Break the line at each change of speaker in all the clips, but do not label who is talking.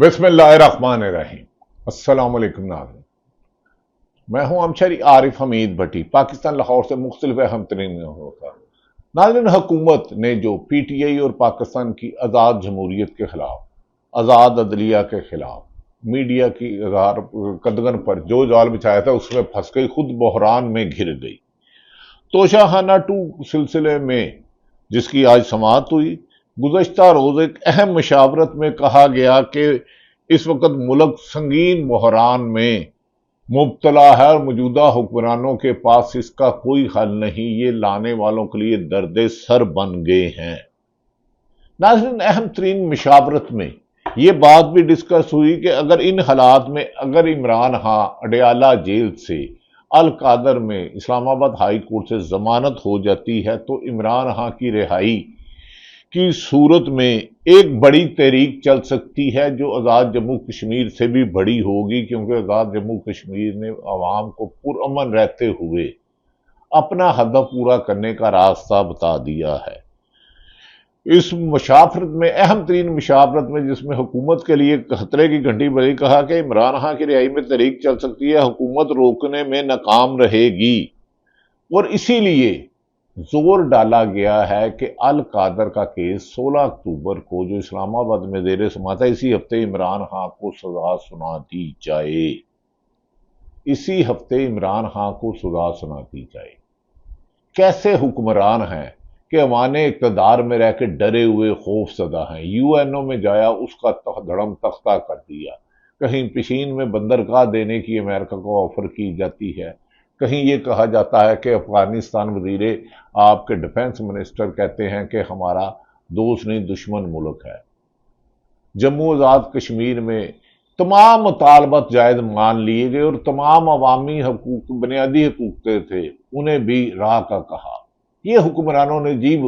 بسم اللہ الرحمن الرحیم۔ السلام علیکم ناظرین، میں ہوں امشری عارف حمید بھٹی، پاکستان لاہور سے مختلف اہم ترین ہوتا۔ ناظرین، حکومت نے جو پی ٹی آئی اور پاکستان کی آزاد جمہوریت کے خلاف، آزاد عدلیہ کے خلاف، میڈیا کی قدغن پر جو جال بچھایا تھا اس میں پھنس گئی، خود بحران میں گھر گئی۔ توشہ خانہ 2 سلسلے میں جس کی آج سماعت ہوئی، گزشتہ روز ایک اہم مشاورت میں کہا گیا کہ اس وقت ملک سنگین بحران میں مبتلا ہے اور موجودہ حکمرانوں کے پاس اس کا کوئی حل نہیں، یہ لانے والوں کے لیے درد سر بن گئے ہیں۔ ناظرین، اہم ترین مشاورت میں یہ بات بھی ڈسکس ہوئی کہ اگر ان حالات میں عمران خان اڈیالہ جیل سے القادر میں اسلام آباد ہائی کورٹ سے ضمانت ہو جاتی ہے تو عمران خان کی رہائی کی صورت میں ایک بڑی تحریک چل سکتی ہے جو آزاد جموں کشمیر سے بھی بڑی ہوگی، کیونکہ آزاد جموں کشمیر نے عوام کو پرامن رہتے ہوئے اپنا ہدف پورا کرنے کا راستہ بتا دیا ہے۔ اس مشاورت میں، اہم ترین مشاورت میں، جس میں حکومت کے لیے خطرے کی گھنٹی بجی، کہا کہ عمران خان کی رہائی میں تحریک چل سکتی ہے، حکومت روکنے میں ناکام رہے گی، اور اسی لیے زور ڈالا گیا ہے کہ القادر کا کیس 16 اکتوبر کو جو اسلام آباد میں زیر سماعت ہے، اسی ہفتے عمران خان کو سزا سنا دی جائے۔ اسی ہفتے عمران خان کو سزا سنا دی جائے۔ کیسے حکمران ہیں کہ ایوان اقتدار میں رہ کے ڈرے ہوئے خوف زدہ ہیں۔ یو این او میں جایا، اس کا دھڑم تختہ کر دیا۔ کہیں پشین میں بندرگاہ دینے کی امریکہ کو آفر کی جاتی ہے، کہیں یہ کہا جاتا ہے کہ افغانستان وزیر آپ کے ڈیفنس منسٹر کہتے ہیں کہ ہمارا دوست نہیں دشمن ملک ہے۔ جموں آزاد کشمیر میں تمام مطالبات جائز مان لیے گئے اور تمام عوامی حقوق، بنیادی حقوق تھے، انہیں بھی راہ کا کہا۔ یہ حکمرانوں نے عجیب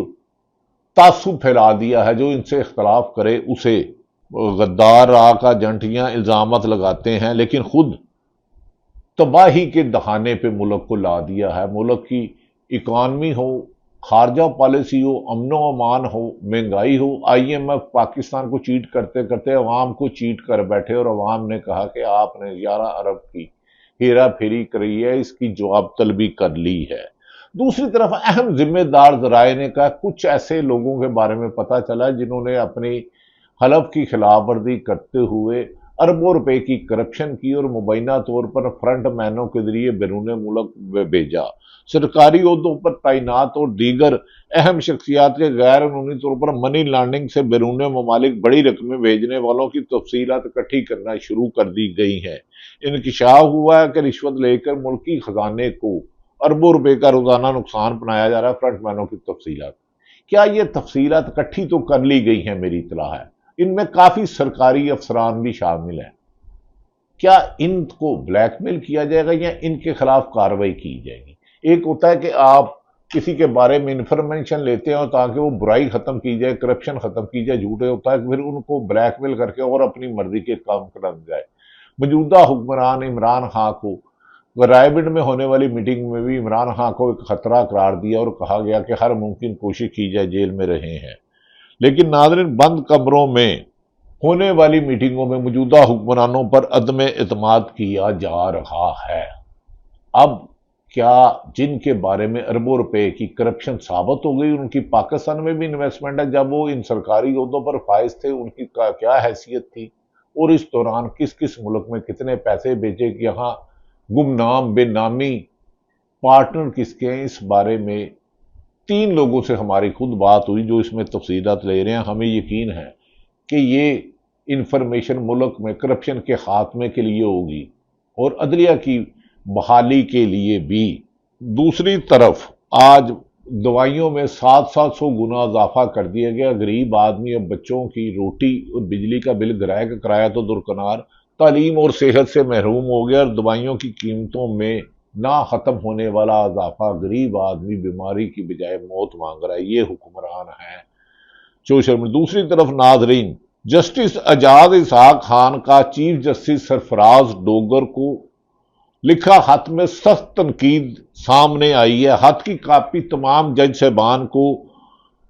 تعصب پھیلا دیا ہے، جو ان سے اختلاف کرے اسے غدار، راہ کا جنٹیاں الزامات لگاتے ہیں، لیکن خود تباہی کے دہانے پہ ملک کو لا دیا ہے۔ ملک کی اکانومی ہو، خارجہ پالیسی ہو، امن و امان ہو، مہنگائی ہو، آئی ایم ایف پاکستان کو چیٹ کرتے کرتے عوام کو چیٹ کر بیٹھے، اور عوام نے کہا کہ آپ نے 11 ارب کی ہیرا پھیری کری ہے، اس کی جواب طلبی کر لی ہے۔ دوسری طرف اہم ذمہ دار ذرائع نے کہا کچھ ایسے لوگوں کے بارے میں پتہ چلا جنہوں نے اپنی حلف کی خلاف ورزی کرتے ہوئے اربوں روپے کی کرپشن کی اور مبینہ طور پر فرنٹ مینوں کے ذریعے بیرون ملک بھیجا۔ سرکاری عہدوں پر تعینات اور دیگر اہم شخصیات کے غیر قانونی طور پر منی لانڈرنگ سے بیرون ممالک بڑی رقمیں بھیجنے والوں کی تفصیلات اکٹھی کرنا شروع کر دی گئی ہیں۔ انکشاف ہوا ہے کہ رشوت لے کر ملکی خزانے کو اربوں روپے کا روزانہ نقصان بنایا جا رہا ہے۔ فرنٹ مینوں کی تفصیلات، کیا یہ تفصیلات اکٹھی تو کر لی گئی ہیں؟ میری اطلاع ہے ان میں کافی سرکاری افسران بھی شامل ہیں۔ کیا ان کو بلیک میل کیا جائے گا یا ان کے خلاف کارروائی کی جائے گی؟ ایک ہوتا ہے کہ آپ کسی کے بارے میں انفارمیشن لیتے ہیں تاکہ وہ برائی ختم کی جائے، کرپشن ختم کی جائے، جھوٹے ہوتا ہے کہ پھر ان کو بلیک میل کر کے اور اپنی مرضی کے کام کرا جائے۔ موجودہ حکمران عمران خان کو رائے بڈ میں ہونے والی میٹنگ میں بھی عمران خان کو ایک خطرہ قرار دیا اور کہا گیا کہ ہر ممکن کوشش کی جائے، جیل میں رہے ہیں۔ لیکن ناظرین، بند کمروں میں ہونے والی میٹنگوں میں موجودہ حکمرانوں پر عدم اعتماد کیا جا رہا ہے۔ اب کیا جن کے بارے میں اربوں روپے کی کرپشن ثابت ہو گئی، ان کی پاکستان میں بھی انویسٹمنٹ ہے؟ جب وہ ان سرکاری عہدوں پر فائز تھے ان کی کیا حیثیت تھی، اور اس دوران کس کس ملک میں کتنے پیسے بھیجے، کہ یہاں گمنام بے نامی پارٹنر کس کے ہیں؟ اس بارے میں 3 لوگوں سے ہماری خود بات ہوئی جو اس میں تفصیلات لے رہے ہیں۔ ہمیں یقین ہے کہ یہ انفارمیشن ملک میں کرپشن کے خاتمے کے لیے ہوگی اور عدلیہ کی بحالی کے لیے بھی۔ دوسری طرف آج دوائیوں میں 700 گنا اضافہ کر دیا گیا۔ غریب آدمی اب بچوں کی روٹی اور بجلی کا بل کرایہ تو درکنار، تعلیم اور صحت سے محروم ہو گیا، اور دوائیوں کی قیمتوں میں نہ ختم ہونے والا اضافہ، غریب آدمی بیماری کی بجائے موت مانگ رہا ہے۔ یہ حکمران ہیں سوشل میڈیا۔ دوسری طرف ناظرین، جسٹس اعجاز اسحاق خان کا چیف جسٹس سرفراز ڈوگر کو لکھا خط میں سخت تنقید سامنے آئی ہے۔ خط کی کاپی تمام جج صاحبان کو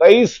23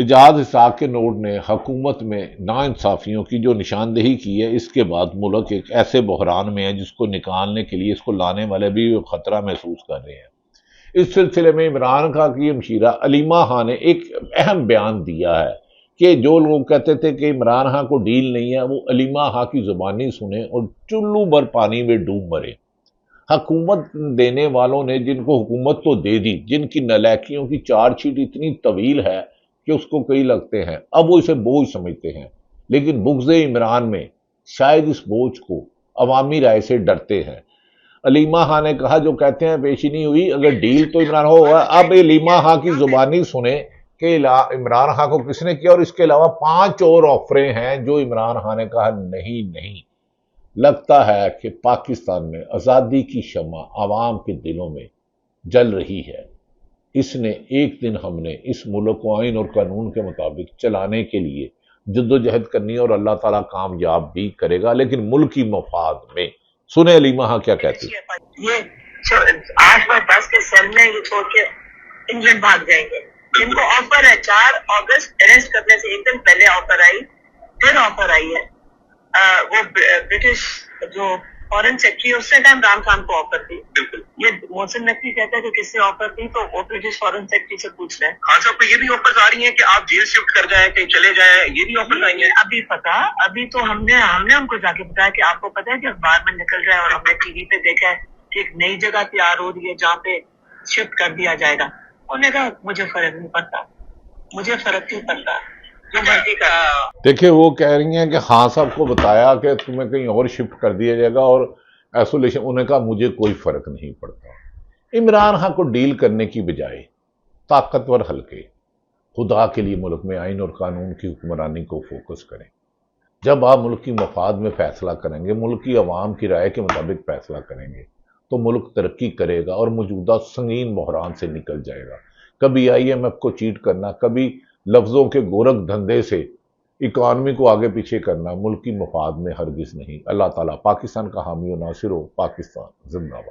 اعجاز اسحاق کے نوٹ نے حکومت میں ناانصافیوں کی جو نشاندہی کی ہے، اس کے بعد ملک ایک ایسے بحران میں ہے جس کو نکالنے کے لیے اس کو لانے والے بھی خطرہ محسوس کر رہے ہیں۔ اس سلسلے میں عمران خان کی مشیرہ علیمہ خان نے ایک اہم بیان دیا ہے کہ جو لوگ کہتے تھے کہ عمران خان کو ڈیل نہیں ہے، وہ علیمہ خان کی زبانی سنیں اور چلو بھر پانی میں ڈوب مرے۔ حکومت دینے والوں نے جن کو حکومت تو دے دی، جن کی نالائکیوں کی چارج شیٹ اتنی طویل ہے کہ اس کو کئی لگتے ہیں، اب وہ اسے بوجھ سمجھتے ہیں، لیکن بغض عمران میں شاید اس بوجھ کو عوامی رائے سے ڈرتے ہیں۔ علیمہ خان نے کہا جو کہتے ہیں پیشی نہیں ہوئی، اگر ڈیل تو عمران ہوگا۔ اب علیمہ خان کی زبانی سنیں کہ عمران خان کو کس نے کیا، اور اس کے علاوہ 5 اور آفریں ہیں جو عمران خان نے کہا نہیں۔ لگتا ہے کہ پاکستان میں آزادی کی شمع عوام کے دلوں میں جل رہی ہے۔ اس نے ایک دن ہم نے اس ملک کو آئین اور قانون کے مطابق چلانے کے لیے جدوجہد کرنی ہے، اور اللہ تعالیٰ کامیاب بھی کرے گا، لیکن ملکی مفاد میں۔ سنیں علیمہ ہاں کیا کہتی ہے۔
یہ 8/10 کے سیل میں یہ چھوڑ کے انگلینڈ بھاگ جائیں گے۔ ان کو آفر ہے 4 اگست اریسٹ کرنے سے ایک دن پہلے آفر آئی، پھر آفر آئی ہے وہ برٹش جو فارن سیکٹری اس نے عمران خان کو آفر دی۔ بالکل یہ محسن نقوی کہتا ہے کہ کس سے آفر دی، تو وہ برٹش فارن سیکٹری سے پوچھ رہے ہیں۔ خان صاحب کو یہ بھی آفر آ رہی ہیں کہ آپ جیل شفٹ کر جائیں، کہیں چلے جائیں، یہ بھی آفر آئی ہیں؟ ابھی پتا، ابھی تو ہم نے ان کو جا کے بتایا کہ آپ کو پتا ہے کہ اخبار میں نکل رہا ہے اور ہم نے ٹی وی پہ دیکھا ہے کہ ایک نئی جگہ تیار ہو رہی ہے جہاں پہ شفٹ کر دیا جائے گا۔ انہوں نے کہا مجھے فرق نہیں پڑتا، مجھے فرق نہیں پڑتا، جو مرضی کا۔
دیکھیں وہ کہہ رہی ہیں کہ خان صاحب کو بتایا کہ تمہیں کہیں اور شفٹ کر دیا جائے گا اور ایسولیشن، انہوں نے کہا مجھے کوئی فرق نہیں پڑتا۔ عمران خان کو ڈیل کرنے کی بجائے طاقتور حلقے خدا کے لیے ملک میں آئین اور قانون کی حکمرانی کو فوکس کریں۔ جب آپ ملک کی مفاد میں فیصلہ کریں گے، ملک کی عوام کی رائے کے مطابق فیصلہ کریں گے، تو ملک ترقی کرے گا اور موجودہ سنگین بحران سے نکل جائے گا۔ کبھی IMF کو چیٹ کرنا، کبھی لفظوں کے گورکھ دھندے سے اکانومی کو آگے پیچھے کرنا ملک کی مفاد میں ہرگز نہیں۔ اللہ تعالیٰ پاکستان کا حامی و ناصر ہو۔ پاکستان زندہ باد۔